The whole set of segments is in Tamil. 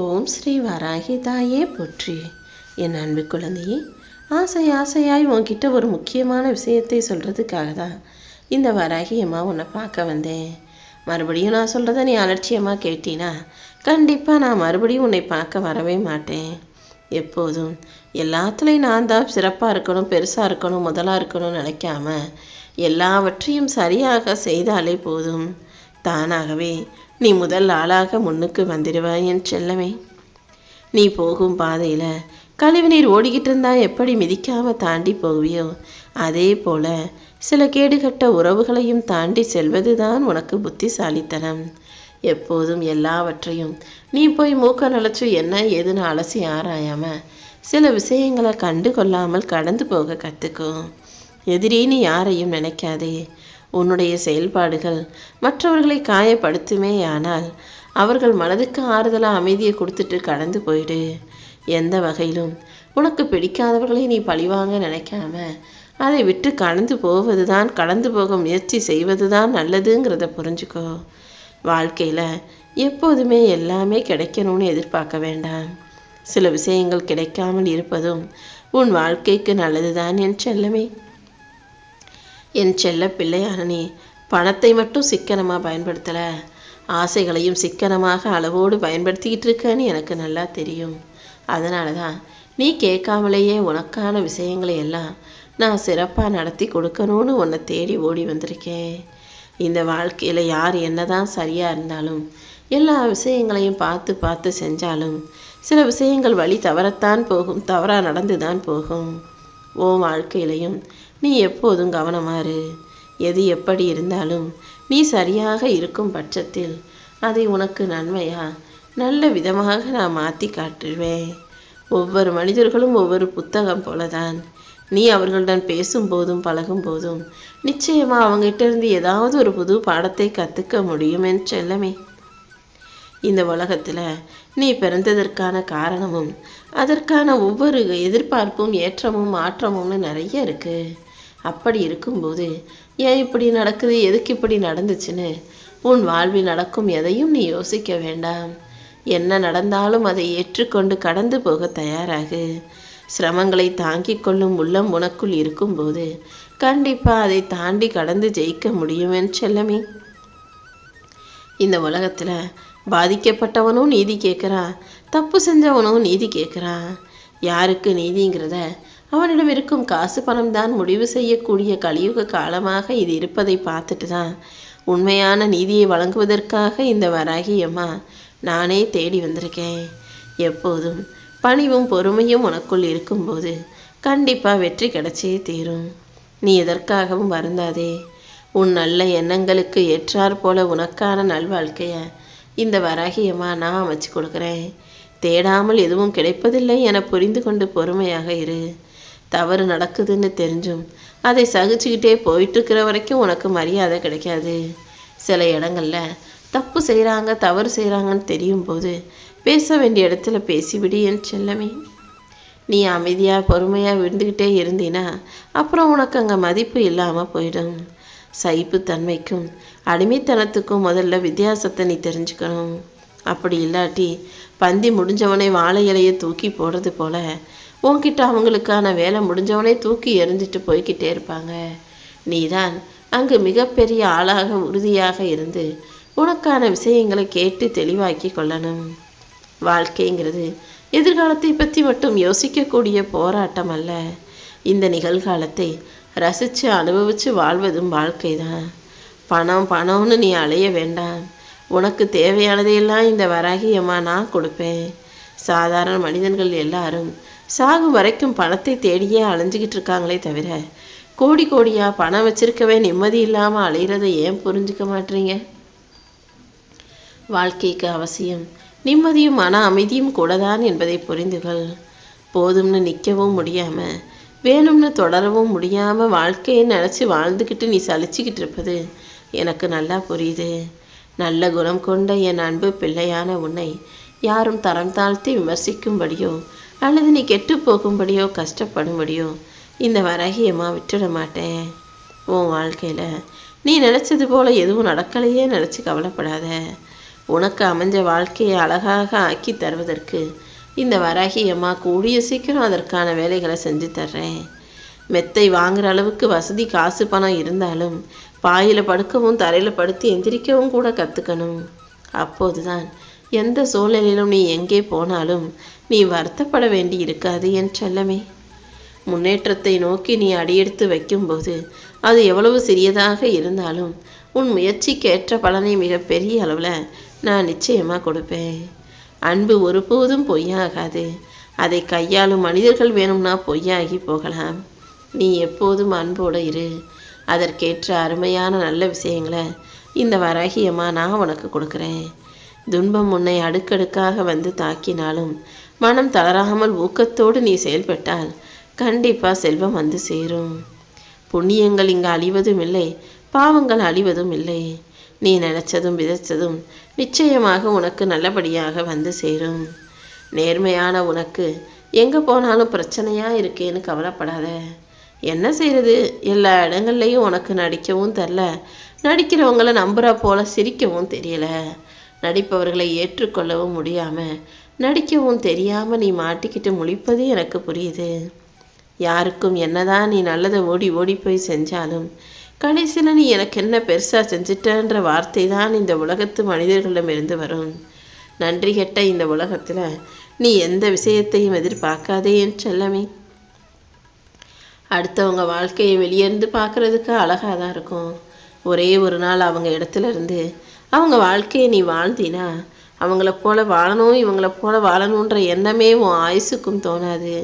ஓம் ஸ்ரீ வராகி தாயே போற்றி. என் அன்பு குழந்தையே, ஆசையாய் உன்கிட்ட ஒரு முக்கியமான விஷயத்தை சொல்கிறதுக்காக தான் இந்த வராகி அம்மா உன்னை பார்க்க வந்தேன். மறுபடியும் நான் சொல்கிறத நீ அலட்சியமாக கேட்டினா கண்டிப்பாக நான் மறுபடியும் உன்னை பார்க்க வரவே மாட்டேன். எப்போதும் எல்லாத்துலேயும் நான் தான் சிறப்பாக இருக்கணும், பெருசாக இருக்கணும், முதலாக இருக்கணும்னு நினைக்காம எல்லாவற்றையும் சரியாக செய்தாலே போதும். தானாகவே நீ முதல் ஆளாக முன்னுக்கு வந்துடுவாய் என் செல்லமே. நீ போகும் பாதையில் கழிவுநீர் ஓடிக்கிட்டு இருந்தா எப்படி மிதிக்காமல் தாண்டி போவியோ, அதே போல சில கேடுகட்ட உறவுகளையும் தாண்டி செல்வது தான் உனக்கு புத்திசாலித்தனம். எப்போதும் எல்லாவற்றையும் நீ போய் மூக்க நுழைச்சு என்ன ஏதுன்னு அலசி ஆராயாம சில விஷயங்களை கண்டு கொள்ளாமல் கடந்து போக கற்றுக்கோ. எதிரின்னு யாரையும் நினைக்காதே. உன்னுடைய செயல்பாடுகள் மற்றவர்களை காயப்படுத்துமேயானால் அவர்கள் மனதுக்கு ஆறுதலாக அமைதியை கொடுத்துட்டு கடந்து போயிடு. எந்த வகையிலும் உனக்கு பிடிக்காதவர்களை நீ பழிவாங்க நினைக்காம அதை விட்டு கடந்து போக முயற்சி செய்வது தான் நல்லதுங்கிறத புரிஞ்சுக்கோ. வாழ்க்கையில் எப்போதுமே எல்லாமே கிடைக்கணும்னு எதிர்பார்க்க வேண்டாம். சில விஷயங்கள் கிடைக்காமல் இருப்பதும் உன் வாழ்க்கைக்கு நல்லதுதான் என் செல்லமே. என் செல்ல பிள்ளையான நீ பணத்தை மட்டும் சிக்கனமாக பயன்படுத்தலை, ஆசைகளையும் சிக்கனமாக அளவோடு பயன்படுத்திக்கிட்டு இருக்கன்னு எனக்கு நல்லா தெரியும். அதனால தான் நீ கேட்காமலேயே உனக்கான விஷயங்களை எல்லாம் நான் சிறப்பாக நடத்தி கொடுக்கணும்னு உன்னை தேடி ஓடி வந்திருக்கேன். இந்த வாழ்க்கையில் யார் என்னதான் சரியாக இருந்தாலும் எல்லா விஷயங்களையும் பார்த்து செஞ்சாலும் சில விஷயங்கள் வழி தவறத்தான் போகும், தவறாக நடந்து தான் போகும். ஓ வாழ்க்கையிலையும் நீ எப்போதும் கவனமாறு. எது எப்படி இருந்தாலும் நீ சரியாக இருக்கும் பட்சத்தில் அதை உனக்கு நன்மையா நல்ல விதமாக நான் மாற்றி காட்டுவேன். ஒவ்வொரு மனிதர்களும் ஒவ்வொரு புத்தகம் போலதான். நீ அவர்களுடன் பேசும்போதும் பழகும் போதும் நிச்சயமாக அவங்ககிட்ட இருந்து ஏதாவது ஒரு புது பாடத்தை கற்றுக்க முடியும் என் செல்லமே. இந்த உலகத்தில் நீ பிறந்ததற்கான காரணமும் அதற்கான ஒவ்வொரு எதிர்பார்ப்பும் ஏற்றமும் மாற்றமும்னு நிறைய இருக்குது. அப்படி இருக்கும்போது ஏன் இப்படி நடக்குது, எதுக்கு இப்படி நடந்துச்சுன்னு உன் வாழ்வில் நடக்கும் எதையும் நீ யோசிக்க வேண்டாம். என்ன நடந்தாலும் அதை ஏற்றுக்கொண்டு கடந்து போக தயாராகு. சிரமங்களை தாங்கிக் கொள்ளும் உள்ளம் உனக்குள் இருக்கும்போது கண்டிப்பாக அதை தாண்டி கடந்து ஜெயிக்க முடியும் என் செல்லமே. இந்த உலகத்தில் பாதிக்கப்பட்டவனும் நீதி கேட்குறான், தப்பு செஞ்சவனும் நீதி கேட்குறான். யாருக்கு நீதிங்கிறத அவனிடம் இருக்கும் காசு பணம் தான் முடிவு செய்யக்கூடிய கலியுக காலமாக இது இருப்பதை பார்த்துட்டு தான் உண்மையான நீதியை வழங்குவதற்காக இந்த வராகி அம்மா நானே தேடி வந்திருக்கேன். எப்போதும் பணிவும் பொறுமையும் உனக்குள் இருக்கும்போது கண்டிப்பாக வெற்றி கிடைச்சே தீரும். நீ எதற்காகவும் வருந்தாதே. உன் நல்ல எண்ணங்களுக்கு ஏற்றாற் போல உனக்கான நல்வாழ்க்கையை இந்த வராகி அம்மா நான் அமைச்சு கொடுக்குறேன். தேடாமல் எதுவும் கிடைப்பதில்லை என புரிந்து கொண்டு பொறுமையாக இரு. தவறு நடக்குதுன்னு தெரிஞ்சும் அதை சகிச்சுக்கிட்டே போயிட்டுருக்கிற வரைக்கும் உனக்கு மரியாதை கிடைக்காது. சில இடங்களில் தப்பு செய்கிறாங்க, தவறு செய்கிறாங்கன்னு தெரியும் போது பேச வேண்டிய இடத்துல பேசிவிடு என் செல்லமே. நீ அமைதியாக பொறுமையாக விழுந்துக்கிட்டே இருந்தீன்னா அப்புறம் உனக்கு அங்கே மதிப்பு இல்லாமல் போயிடும். சகிப்புத்தன்மைக்கும் அடிமைத்தனத்துக்கும் முதல்ல வித்தியாசத்தை நீ தெரிஞ்சுக்கணும். அப்படி இல்லாட்டி பந்தி முடிஞ்சவனை வாழை இலையை தூக்கி போடுறது போல உன்கிட்ட அவங்களுக்கான வேலை முடிஞ்சவனே தூக்கி எறிஞ்சிட்டு போய்கிட்டே இருப்பாங்க. நீதான் அங்கு மிகப்பெரிய ஆளாக உறுதியாக இருந்து உனக்கான விஷயங்களை கேட்டு தெளிவாக்கி கொள்ளணும். வாழ்க்கைங்கிறது எதிர்காலத்தை பற்றி மட்டும் யோசிக்கக்கூடிய போராட்டம் அல்ல. இந்த நிகழ்காலத்தை ரசித்து அனுபவித்து வாழ்வதும் வாழ்க்கை தான். பணம்னு நீ அலைய வேண்டாம். உனக்கு தேவையானதையெல்லாம் இந்த வராகி அம்மா நான் கொடுப்பேன். சாதாரண மனிதர்கள் எல்லாரும் சாகும் வரைக்கும் பணத்தை தேடியே அலைஞ்சிக்கிட்டு இருக்காங்களே தவிர கோடியாக பணம் வச்சிருக்கவே நிம்மதி இல்லாமல் அலைகிறத ஏன் புரிஞ்சுக்க மாட்டீங்க? வாழ்க்கைக்கு அவசியம் நிம்மதியும் மன அமைதியும் கூட தான் என்பதை புரிந்துகள். போதும்னு நிற்கவும் முடியாமல் வேணும்னு தொடரவும் முடியாமல் வாழ்க்கையை நினச்சி வாழ்ந்துக்கிட்டு நீ சலிச்சுக்கிட்டு இருப்பது எனக்கு நல்லா புரியுது. நல்ல குணம் கொண்ட என் அன்பு பிள்ளையான உன்னை யாரும் தரம் தாழ்த்தி விமர்சிக்கும்படியோ அல்லது நீ கெட்டு போகும்படியோ கஷ்டப்படும்படியோ இந்த வராகி அம்மா விட்டுட மாட்டேன். உன் வாழ்க்கையில் நீ நினச்சது போல் எதுவும் நடக்கலையே நினச்சி கவலைப்படாத. உனக்கு அமைஞ்ச வாழ்க்கையை அழகாக ஆக்கி தருவதற்கு இந்த வராகி அம்மா கூடிய சீக்கிரம் அதற்கான வேலைகளை செஞ்சு தர்றேன். மெத்தை வாங்குற அளவுக்கு வசதி காசு பணம் இருந்தாலும் பாயில் படுக்கவும் தரையில் படுத்து எந்திரிக்கவும் கூட கற்றுக்கணும். அப்போதுதான் எந்த சூழ்நிலையிலும் நீ எங்கே போனாலும் நீ வருத்தப்பட வேண்டி இருக்காது என் செல்லமே. முன்னேற்றத்தை நோக்கி நீ அடியெடுத்து வைக்கும்போது அது எவ்வளவு சிறியதாக இருந்தாலும் உன் முயற்சிக்கேற்ற பலனை மிகப்பெரிய அளவில் நான் நிச்சயமாக கொடுப்பேன். அன்பு ஒருபோதும் பொய்யாகாது. அதை கையாளும் மனிதர்கள் வேணும்னா பொய்யாகி போகலாம். நீ எப்போதும் அன்போடு இரு. அதற்கேற்ற அருமையான நல்ல விஷயங்களை இந்த வராகியம்மா நான் உனக்கு கொடுக்குறேன். துன்பம் உன்னை அடுக்கடுக்காக வந்து தாக்கினாலும் மனம் தளராமல் ஊக்கத்தோடு நீ செயல்பட்டால் கண்டிப்பாக செல்வம் வந்து சேரும். புண்ணியங்கள் இங்கு அழிவதும் இல்லை, பாவங்கள் அழிவதும் இல்லை. நீ நினைச்சதும் விதைச்சதும் நிச்சயமாக உனக்கு நல்லபடியாக வந்து சேரும். நேர்மையான உனக்கு எங்கே போனாலும் பிரச்சனையாக இருக்கேன்னு கவலைப்படாத. என்ன செய்கிறது, எல்லா இடங்கள்லையும் உனக்கு நடிக்கவும் தெரில, நடிக்கிறவங்கள நம்புறா போல சிரிக்கவும் தெரியல, நடிப்பவர்களை ஏற்றுக்கொள்ளவும் முடியாமல் நடிக்கவும் தெரியாமல் நீ மாட்டிக்கிட்டு முழிப்பது எனக்கு புரியுது. யாருக்கும் என்னதான் நீ நல்லதை ஓடி ஓடி போய் செஞ்சாலும் கடைசியில் நீ எனக்கு என்ன பெருசாக செஞ்சிட்டன்ற வார்த்தை தான் இந்த உலகத்து மனிதர்களிடமிருந்து வரும். நன்றி கெட்ட இந்த உலகத்தில் நீ எந்த விஷயத்தையும் எதிர்பார்க்காதே என் செல்லமே. அடுத்தவங்க வாழ்க்கையை வெளியேருந்து பார்க்குறதுக்கு அழகாக தான் இருக்கும். ஒரே ஒரு நாள் அவங்க இடத்துல இருந்து அவங்க வாழ்க்கையை நீ வாழ்ந்தினா அவங்கள போல வாழணும் இவங்கள போல வாழணுன்ற எண்ணமே உன் ஆயுசுக்கும் தோணாது.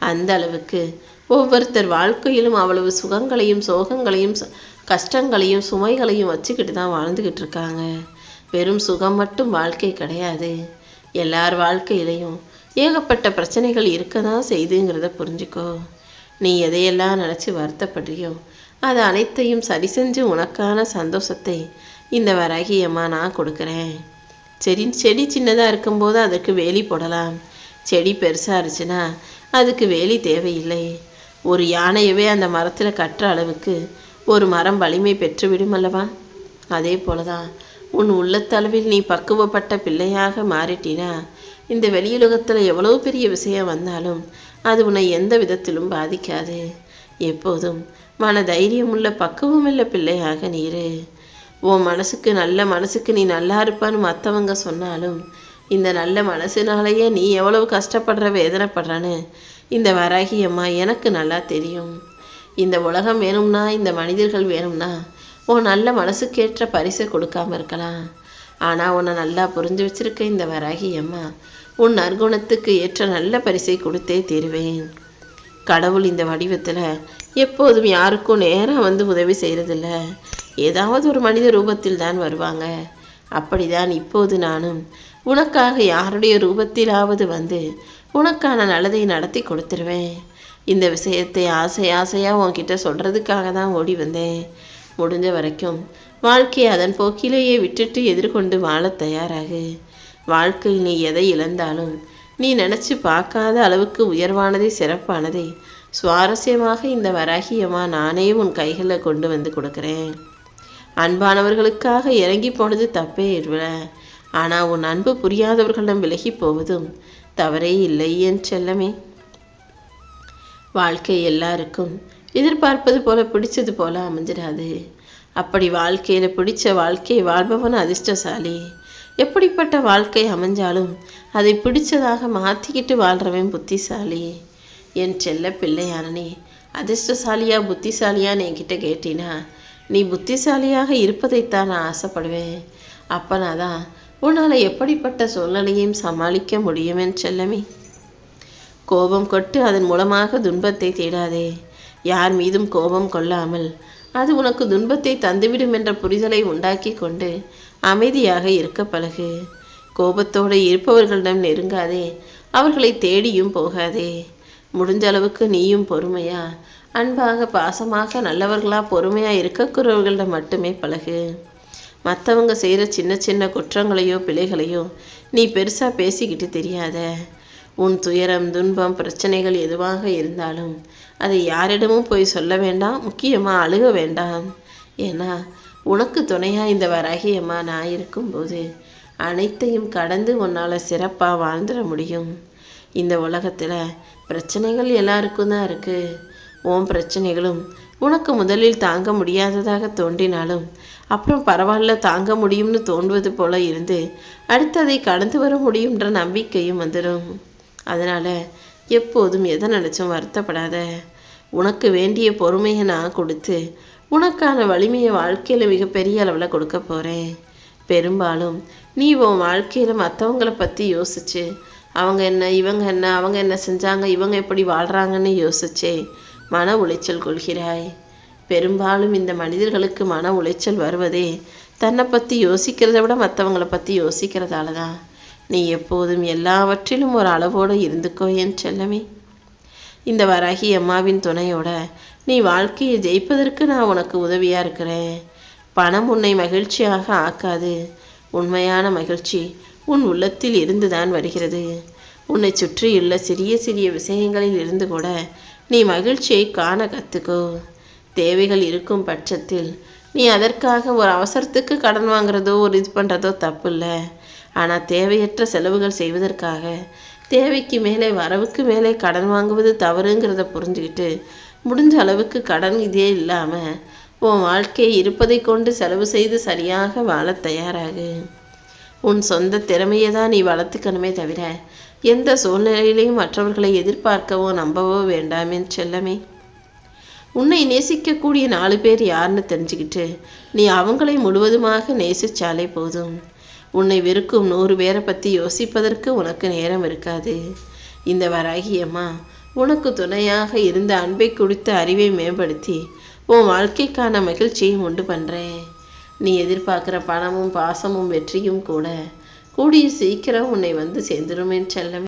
அந்த அளவுக்கு ஒவ்வொருத்தர் வாழ்க்கையிலும் அவ்வளவு சுகங்களையும் சோகங்களையும் கஷ்டங்களையும் சுமைகளையும் வச்சுக்கிட்டு தான் வாழ்ந்துக்கிட்டு இருக்காங்க. வெறும் சுகம் மட்டும் வாழ்க்கை கிடையாது. எல்லார் வாழ்க்கையிலையும் ஏகப்பட்ட பிரச்சனைகள் இருக்க தான் செய்துங்கிறத புரிஞ்சுக்கோ. நீ எதையெல்லாம் நினச்சி வருத்தப்படுறியோ அது அனைத்தையும் சரி செஞ்சு உனக்கான சந்தோஷத்தை இந்த வராகியம்மா நான் கொடுக்குறேன். செடி சின்னதாக இருக்கும்போது அதுக்கு வேலி போடலாம். செடி பெருசாக இருந்துச்சுன்னா அதுக்கு வேலி தேவையில்லை. ஒரு யானையவே அந்த மரத்தில் கட்டுற அளவுக்கு ஒரு மரம் வலிமை பெற்றுவிடும் அல்லவா? அதே போலதான் உன் உள்ளத்தளவில் நீ பக்குவப்பட்ட பிள்ளையாக மாறிட்டினா இந்த வெளியுலகத்தில் எவ்வளோ பெரிய விஷயம் வந்தாலும் அது உன்னை எந்த விதத்திலும் பாதிக்காது. எப்போதும் மன தைரியம் உள்ள பக்குவமுள்ள பிள்ளையாக நீரு. உன் மனசுக்கு நல்ல மனசுக்கு நீ நல்லா இருப்பான்னு மற்றவங்க சொன்னாலும் இந்த நல்ல மனசுனாலேயே நீ எவ்வளவு கஷ்டப்படுற வேதனைப்படுறன்னு இந்த வராகி அம்மா எனக்கு நல்லா தெரியும். இந்த உலகம் வேணும்னா இந்த மனிதர்கள் வேணும்னா உன் நல்ல மனசுக்கேற்ற பரிசை கொடுக்காம இருக்கலாம். ஆனால் உன்னை நல்லா புரிஞ்சு வச்சிருக்க இந்த வராகி அம்மா உன் நற்குணத்துக்கு ஏற்ற நல்ல பரிசை கொடுத்தே தீருவேன். கடவுள் இந்த வடிவத்தில் எப்போதும் யாருக்கும் நேராக வந்து உதவி செய்கிறதில்ல, ஏதாவது ஒரு மனித ரூபத்தில் தான் வருவாங்க. அப்படிதான் இப்போது நானும் உனக்காக யாருடைய ரூபத்திலாவது வந்து உனக்கான நல்லதை நடத்தி கொடுத்துருவேன். இந்த விஷயத்தை ஆசையாக உன்கிட்ட சொல்கிறதுக்காக தான் ஓடி வந்தேன். முடிஞ்ச வரைக்கும் வாழ்க்கையை அதன் போக்கிலேயே விட்டுட்டு எதிர்கொண்டு வாழ தயாராகு. வாழ்க்கையில் நீ எதை இழந்தாலும் நீ நினச்சி பார்க்காத அளவுக்கு உயர்வானதை சிறப்பானதை சுவாரஸ்யமாக இந்த வராகியம்மா நானே உன் கைகளில் கொண்டு வந்து கொடுக்குறேன். அன்பானவர்களுக்காக இறங்கி போனது தப்பே இல்லை. ஆனால் உன் அன்பு புரியாதவர்களிடம் விலகி போவதும் தவறே இல்லை என் செல்லமே. வாழ்க்கை எல்லாருக்கும் எதிர்பார்ப்பது போல பிடிச்சது போல அமைஞ்சிடாது. அப்படி வாழ்க்கையில் பிடிச்ச வாழ்க்கையை வாழ்பவன் அதிர்ஷ்டசாலி. எப்படிப்பட்ட வாழ்க்கை அமைஞ்சாலும் அதை பிடிச்சதாக மாற்றிக்கிட்டு வாழ்கிறவன் புத்திசாலி. என் செல்ல பிள்ளையானே, அதிர்ஷ்டசாலியா புத்திசாலியான்னு என்கிட்ட கேட்டினா நீ புத்திசாலியாக இருப்பதைத்தான் நான் ஆசைப்படுவேன். அப்பனாதான் உன்னால் எப்படிப்பட்ட சூழ்நிலையும் சமாளிக்க முடியும் என் செல்லமே. கோபம் கொட்டு அதன் மூலமாக துன்பத்தை தேடாதே. யார் மீதும் கோபம் கொள்ளாமல் அது உனக்கு துன்பத்தை தந்துவிடும் என்ற புரிதலை உண்டாக்கி கொண்டு அமைதியாக இருக்க பழகு. கோபத்தோடு இருப்பவர்களிடம் நெருங்காதே, அவர்களை தேடியும் போகாதே. முடிஞ்ச அளவுக்கு நீயும் பொறுமையா அன்பாக பாசமாக நல்லவர்களா பொறுமையா இருக்கக்கூடியவர்களிடம் மட்டுமே பழகு. மற்றவங்க செய்கிற சின்ன சின்ன குற்றங்களையோ பிழைகளையோ நீ பெருசாக பேசிக்கிட்டு தெரியாத. உன் துயரம் துன்பம் பிரச்சனைகள் எதுவாக இருந்தாலும் அதை யாரிடமும் போய் சொல்ல வேண்டாம், முக்கியமாக அழுக வேண்டாம். ஏன்னா உனக்கு துணையாக இந்த வராகியம்மா நான் இருக்கும்போது அனைத்தையும் கடந்து உன்னால் சிறப்பாக வாழ்ந்துட முடியும். இந்த உலகத்தில் பிரச்சனைகள் எல்லாருக்கும் தான் இருக்குது. உன் பிரச்சனைகளும் உனக்கு முதலில் தாங்க முடியாததாக தோன்றினாலும் அப்புறம் பரவாயில்ல தாங்க முடியும்னு தோன்றுவது போல இருந்து அடுத்ததை கடந்து வர முடியுன்ற நம்பிக்கையும் வந்துடும். அதனால் எப்போதும் எதை நினச்சும் வருத்தப்படாத. உனக்கு வேண்டிய பொறுமையை நான் கொடுத்து உனக்கான வலிமையை வாழ்க்கையில் மிகப்பெரிய அளவில் கொடுக்க போகிறேன். பெரும்பாலும் நீ உன் வாழ்க்கையில் மற்றவங்களை பற்றி யோசிச்சு அவங்க என்ன இவங்க என்ன அவங்க என்ன செஞ்சாங்க இவங்க எப்படி வாழ்கிறாங்கன்னு யோசிச்சே மன உளைச்சல் கொள்கிறாய். பெரும்பாலும் இந்த மனிதர்களுக்கு மன உளைச்சல் வருவதே தன்னை பற்றி யோசிக்கிறத விட மற்றவங்களை பற்றி யோசிக்கிறதால தான். நீ எப்போதும் எல்லாவற்றிலும் ஒரு அளவோடு இருந்துக்கோ என் செல்லமே. இந்த வராகி அம்மாவின் துணையோட நீ வாழ்க்கையை ஜெயிப்பதற்கு நான் உனக்கு உதவியாக இருக்கிறேன். பணம் உன்னை மகிழ்ச்சியாக ஆக்காது. உண்மையான மகிழ்ச்சி உன் உள்ளத்தில் இருந்துதான் வருகிறது. உன்னை சுற்றியுள்ள சிறிய சிறிய விஷயங்களில் இருந்து கூட நீ மகிழ்ச்சியை காண கற்றுக்கோ. தேவைகள் இருக்கும் பட்சத்தில் நீ அதற்காக ஒரு அவசரத்துக்கு கடன் வாங்குறதோ ஒரு இது பண்ணுறதோ தப்பு இல்லை. ஆனால் தேவையற்ற செலவுகள் செய்வதற்காக தேவைக்கு மேலே வரவுக்கு மேலே கடன் வாங்குவது தவறுங்கிறத புரிஞ்சுக்கிட்டு முடிஞ்ச அளவுக்கு கடன் இதே இல்லாமல் உன் வாழ்க்கையை இருப்பதை கொண்டு செலவு செய்து சரியாக வாழ தயாராகு. உன் சொந்த திறமையை தான் நீ வளர்த்துக்கணுமே தவிர எந்த சூழ்நிலையிலையும் மற்றவர்களை எதிர்பார்க்கவோ நம்பவோ வேண்டாமே செல்லமே. உன்னை நேசிக்கக்கூடிய 4 பேர் யாருன்னு தெரிஞ்சுக்கிட்டு நீ அவங்களை முழுவதுமாக நேசிச்சாலே போதும். உன்னை வெறுக்கும் 100 பேரை பற்றி யோசிப்பதற்கு உனக்கு நேரம் இருக்காது. இந்த வராகி அம்மா உனக்கு துணையாக இருந்த அன்பை கொடுத்த அறிவை மேம்படுத்தி உன் வாழ்க்கைக்கான மகிழ்ச்சியை உண்டு பண்ணுறேன். நீ எதிர்பார்க்குற பணமும் பாசமும் வெற்றியும் கூட கூடிய சீக்கிரம் உன்னை வந்து சேர்ந்துருமே செல்லமே.